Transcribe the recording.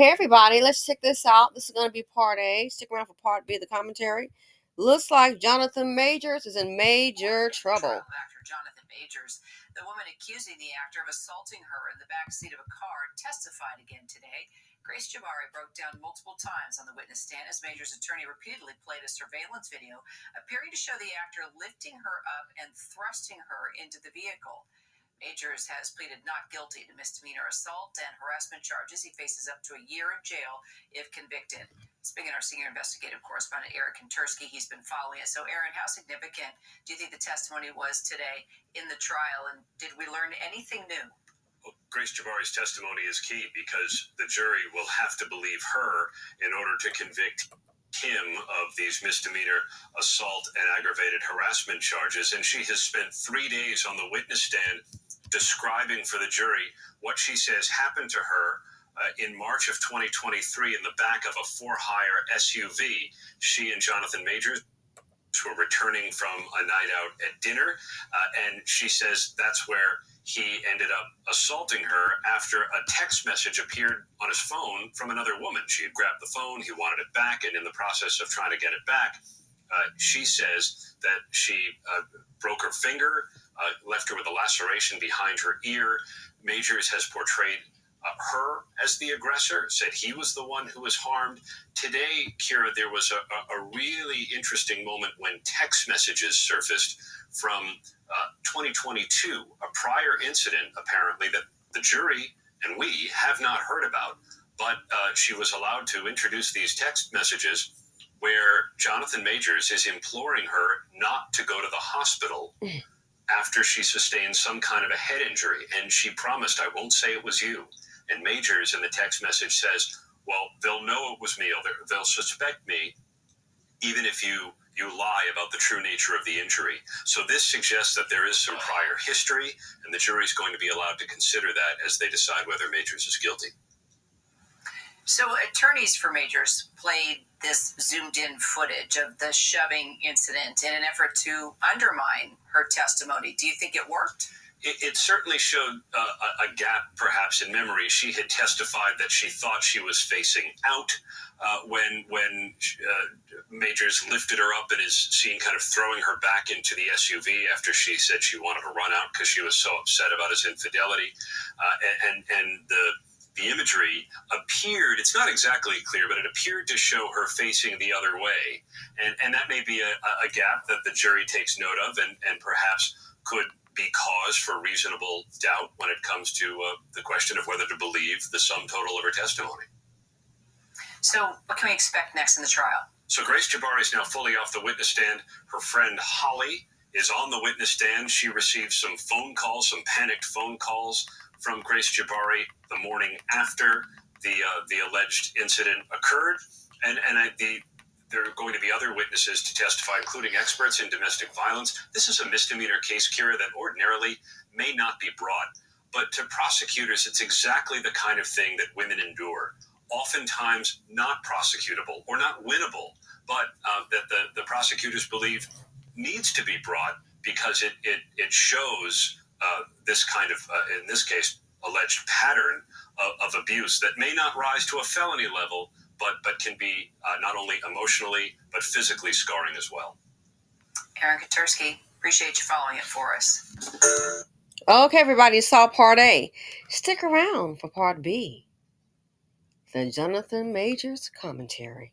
Hey everybody, let's check this out. This is going to be part A. Stick around for part B of the commentary. Looks like Jonathan Majors is in major trouble. Actor Jonathan Majors, the woman accusing the actor of assaulting her in the backseat of a car, testified again today. Grace Jabari broke down multiple times on the witness stand as Majors' attorney repeatedly played a surveillance video appearing to show the actor lifting her up and thrusting her into the vehicle. Majors has pleaded not guilty to misdemeanor assault and harassment charges. He faces up to a year in jail if convicted. Speaking of our senior investigative correspondent, Aaron Kantersky, he's been following it. So, Aaron, how significant do you think the testimony was today in the trial, and did we learn anything new? Well, Grace Jabari's testimony is key because the jury will have to believe her in order to convict him of these misdemeanor assault and aggravated harassment charges. And she has spent 3 days on the witness stand describing for the jury what she says happened to her in March of 2023 in the back of a for-hire SUV. She and Jonathan Majors were returning from a night out at dinner, and she says that's where he ended up assaulting her after a text message appeared on his phone from another woman. She had grabbed the phone, he wanted it back, and in the process of trying to get it back, she says that she broke her finger, left her with a laceration behind her ear. Majors has portrayed her as the aggressor, said he was the one who was harmed. Today, Kira, there was a really interesting moment when text messages surfaced from 2022, a prior incident, apparently, that the jury and we have not heard about. But she was allowed to introduce these text messages where Jonathan Majors is imploring her not to go to the hospital after she sustained some kind of a head injury. And she promised, I won't say it was you. And Majors in the text message says, well, they'll know it was me, or they'll suspect me, even if you lie about the true nature of the injury. So this suggests that there is some prior history, and the jury's going to be allowed to consider that as they decide whether Majors is guilty. So attorneys for Majors played this zoomed-in footage of the shoving incident in an effort to undermine her testimony. Do you think it worked? It certainly showed a gap, perhaps, in memory. She had testified that she thought she was facing out when Majors lifted her up and is seen kind of throwing her back into the SUV after she said she wanted to run out because she was so upset about his infidelity. And the imagery appeared, it's not exactly clear, but it appeared to show her facing the other way. And that may be a gap that the jury takes note of and perhaps could be cause for reasonable doubt when it comes to the question of whether to believe the sum total of her testimony. So what can we expect next in the trial? So Grace Jabari is now fully off the witness stand. Her friend Holly is on the witness stand. She received some phone calls, some panicked phone calls from Grace Jabari the morning after the alleged incident occurred. And there are going to be other witnesses to testify, including experts in domestic violence. This is a misdemeanor case, Kira, that ordinarily may not be brought. But to prosecutors, it's exactly the kind of thing that women endure. Oftentimes not prosecutable or not winnable, but that the prosecutors believe needs to be brought because it shows this kind of, in this case, alleged pattern of abuse that may not rise to a felony level, but can be not only emotionally, but physically scarring as well. Aaron Kantersky, appreciate you following it for us. Okay, everybody, you saw part A. Stick around for part B. The Jonathan Majors commentary.